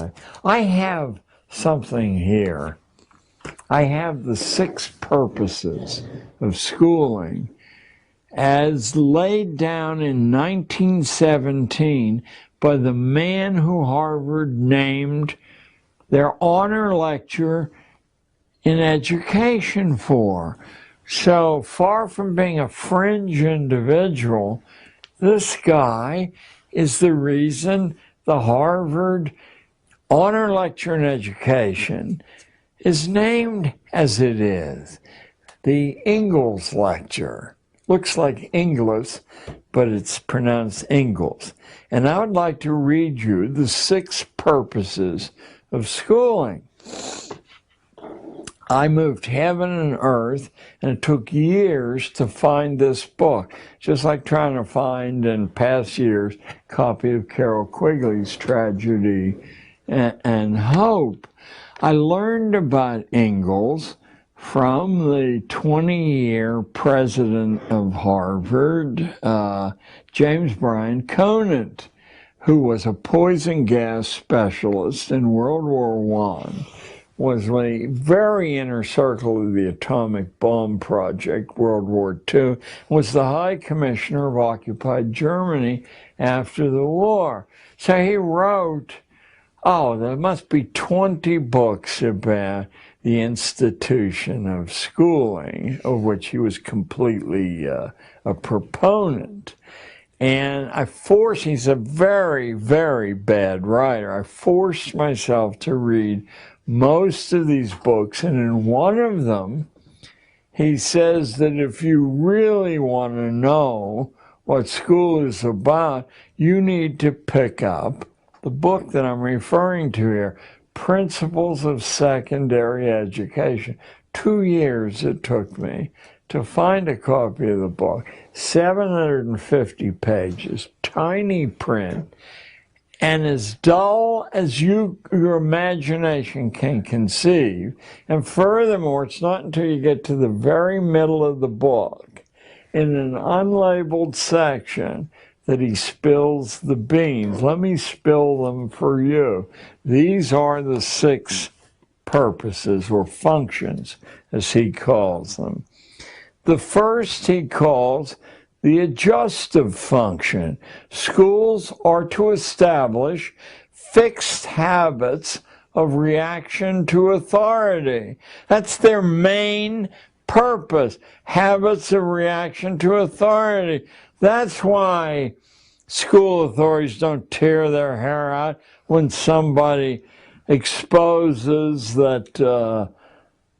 life. I have something here. I have the 6 purposes of schooling as laid down in 1917 by the man who Harvard named their honor lecture in education for. So far from being a fringe individual, this guy is the reason the Harvard honor lecture in education is named as it is. The Ingalls lecture. Looks like Inglis, but it's pronounced Ingalls. And I would like to read you the 6 purposes of schooling. I moved heaven and earth, and it took years to find this book, just like trying to find, in past years, a copy of Carol Quigley's Tragedy and Hope. I learned about Ingalls from the 20-year president of Harvard, James Bryan Conant, who was a poison gas specialist in World War I, was a very inner circle of the atomic bomb project, World War II, was the High Commissioner of occupied Germany after the war. So he wrote, there must be 20 books about the institution of schooling, of which he was completely a proponent. And he's a very, very bad writer. I forced myself to read most of these books, and in one of them, he says that if you really want to know what school is about, you need to pick up the book that I'm referring to here, Principles of Secondary Education. 2 years it took me to find a copy of the book, 750 pages, tiny print, and as dull as your imagination can conceive. And furthermore, it's not until you get to the very middle of the book, in an unlabeled section, that he spills the beans. Let me spill them for you. These are the 6 purposes, or functions, as he calls them. The first he calls the adjustive function. Schools are to establish fixed habits of reaction to authority. That's their main purpose, habits of reaction to authority. That's why school authorities don't tear their hair out when somebody exposes that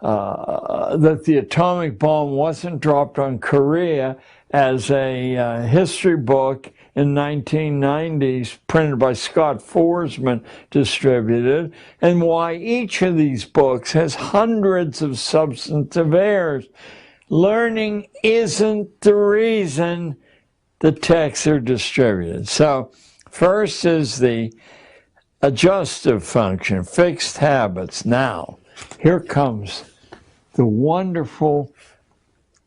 that the atomic bomb wasn't dropped on Korea, as a history book in 1990s printed by Scott Forsman distributed, and why each of these books has hundreds of substantive errors. Learning isn't the reason the texts are distributed. So first is the adjustive function, fixed habits. Now, here comes the wonderful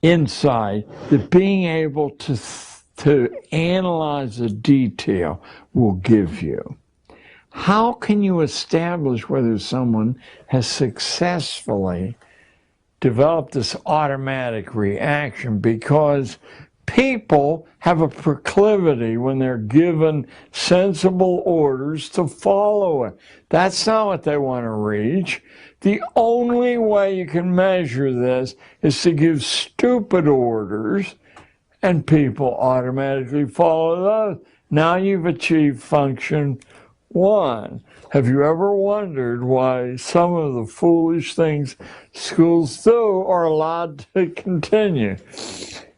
insight that being able to analyze a detail will give you. How can you establish whether someone has successfully developed this automatic reaction? Because people have a proclivity, when they're given sensible orders, to follow it. That's not what they want to reach. The only way you can measure this is to give stupid orders, and people automatically follow those. Now you've achieved function 1. Have you ever wondered why some of the foolish things schools do are allowed to continue?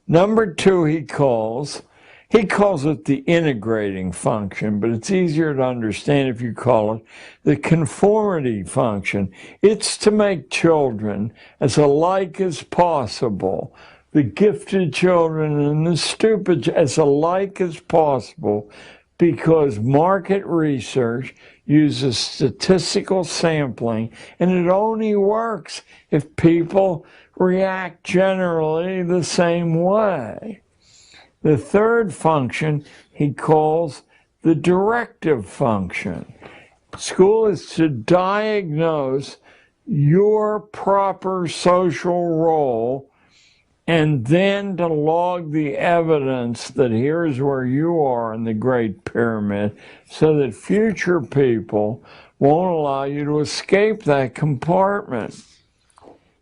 Number 2, he calls it the integrating function, but it's easier to understand if you call it the conformity function. It's to make children as alike as possible, the gifted children and the stupid as alike as possible, because market research uses statistical sampling, and it only works if people react generally the same way. The third function he calls the directive function. School is to diagnose your proper social role and then to log the evidence that here's where you are in the Great Pyramid so that future people won't allow you to escape that compartment.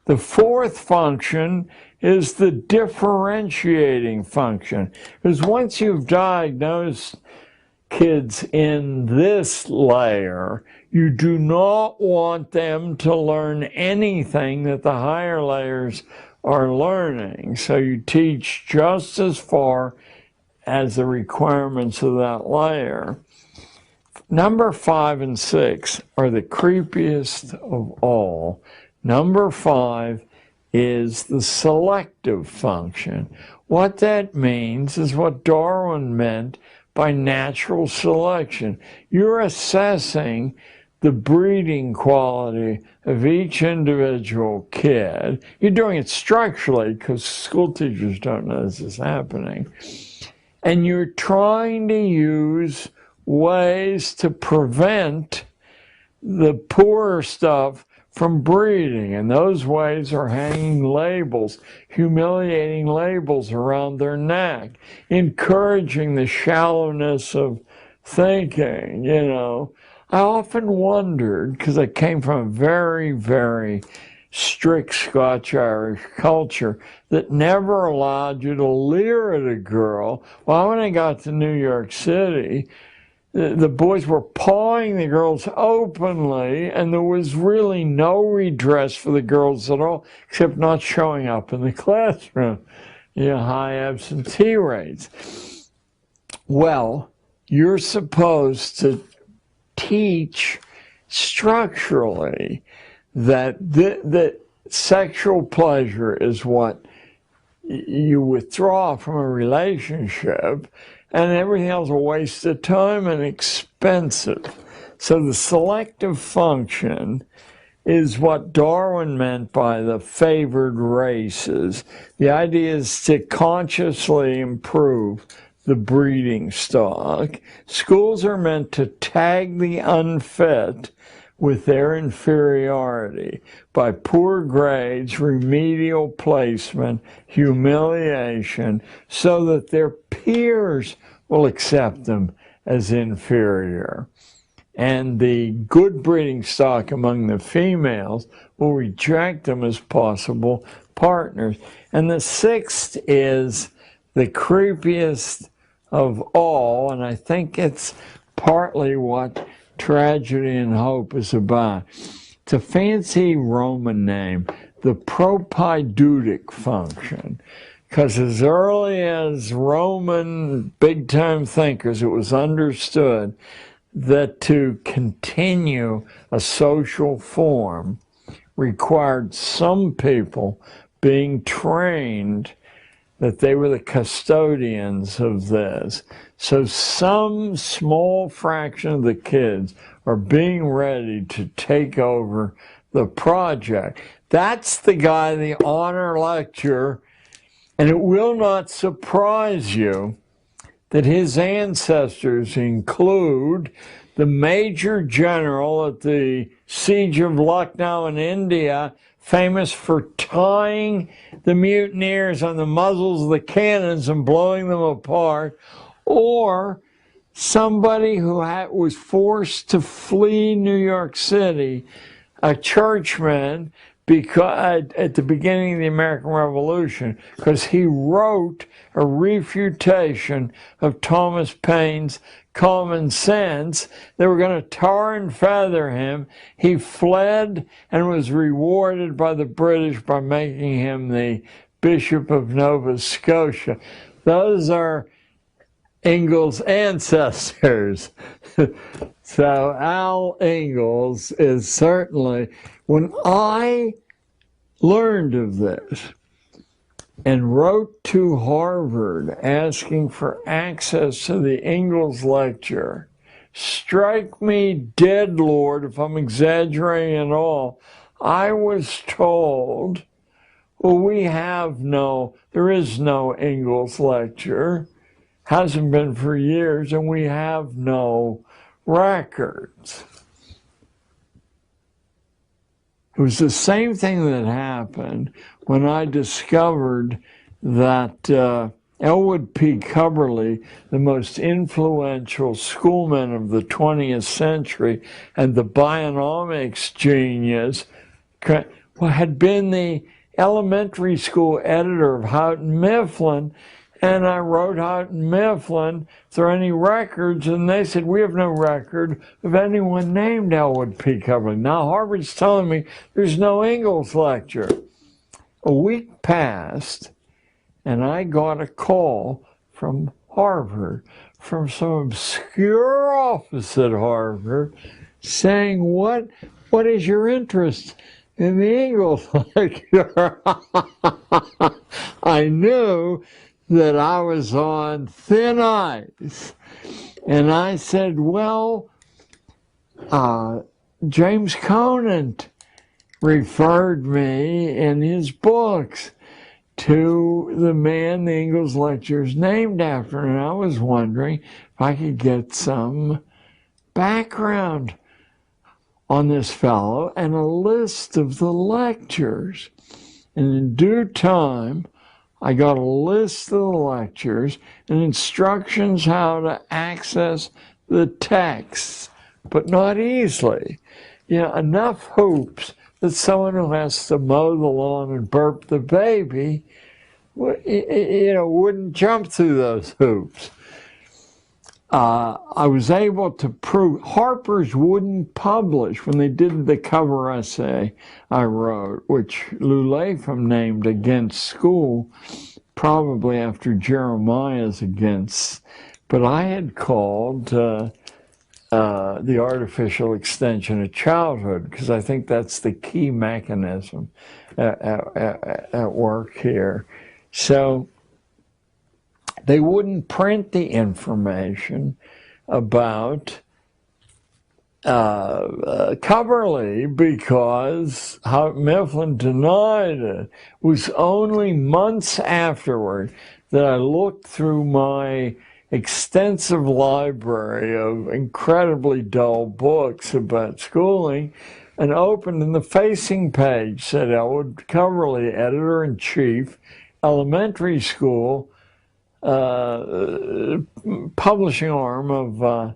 The fourth function is the differentiating function. Because once you've diagnosed kids in this layer, you do not want them to learn anything that the higher layers are learning. So you teach just as far as the requirements of that layer. Number 5 and 6 are the creepiest of all. Number 5 is the selective function. What that means is what Darwin meant by natural selection. You're assessing the breeding quality of each individual kid. You're doing it structurally because school teachers don't know this is happening. And you're trying to use ways to prevent the poorer stuff from breeding, and those ways are hanging labels, humiliating labels around their neck, encouraging the shallowness of thinking, you know. I often wondered, because I came from a very, very strict Scotch-Irish culture that never allowed you to leer at a girl. Well, when I got to New York City, the boys were pawing the girls openly, and there was really no redress for the girls at all, except not showing up in the classroom. You know, high absentee rates. Well, you're supposed to teach structurally that the sexual pleasure is what you withdraw from a relationship, and everything else is a waste of time and expensive. So the selective function is what Darwin meant by the favored races. The idea is to consciously improve the breeding stock. Schools are meant to tag the unfit with their inferiority by poor grades, remedial placement, humiliation, so that their peers will accept them as inferior. And the good breeding stock among the females will reject them as possible partners. And the sixth is the creepiest of all, and I think it's partly what Tragedy and Hope is about. It's a fancy Roman name, the propaidutic function, because as early as Roman big-time thinkers, it was understood that to continue a social form required some people being trained that they were the custodians of this. So some small fraction of the kids are being ready to take over the project. That's the guy, the honor lecture, and it will not surprise you that his ancestors include the major general at the siege of Lucknow in India, famous for tying the mutineers on the muzzles of the cannons and blowing them apart, or somebody who was forced to flee New York City, a churchman, because at the beginning of the American Revolution, because he wrote a refutation of Thomas Paine's Common Sense. They were going to tar and feather him. He fled and was rewarded by the British by making him the Bishop of Nova Scotia. Those are Ingalls' ancestors. So Al Ingalls is certainly, when I learned of this and wrote to Harvard asking for access to the Ingalls lecture, strike me dead, Lord, if I'm exaggerating at all, I was told, well, there is no Ingalls lecture, hasn't been for years, and we have no records. It was the same thing that happened when I discovered that Elwood P. Cubberley, the most influential schoolman of the 20th century and the bionomics genius, had been the elementary school editor of Houghton Mifflin. And I wrote Houghton Mifflin, is there any records? And they said, we have no record of anyone named Elwood P. Cubberley. Now Harvard's telling me there's no Ingalls lecture. A week passed, and I got a call from Harvard, from some obscure office at Harvard, saying, what is your interest in the Ingalls lecture? I knew that I was on thin ice. And I said, well, James Conant referred me in his books to the man the Ingalls lecture is named after. And I was wondering if I could get some background on this fellow and a list of the lectures. And in due time, I got a list of the lectures and instructions how to access the texts, but not easily. You know, enough hoops that someone who has to mow the lawn and burp the baby, wouldn't jump through those hoops. I was able to prove Harper's wouldn't publish when they did the cover essay I wrote, which Lou Lapham named Against School, probably after Jeremiah's Against. But I had called the artificial extension of childhood, because I think that's the key mechanism at work here. So they wouldn't print the information about Cubberley because Houghton Mifflin denied it. It was only months afterward that I looked through my extensive library of incredibly dull books about schooling and opened, and the facing page said Elwood Cubberley, editor-in-chief, elementary school, publishing arm of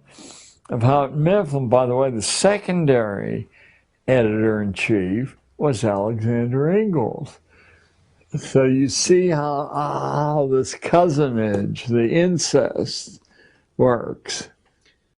Houghton Mifflin. By the way, the secondary editor-in-chief was Alexander Ingalls. So you see how this cousinage, the incest, works.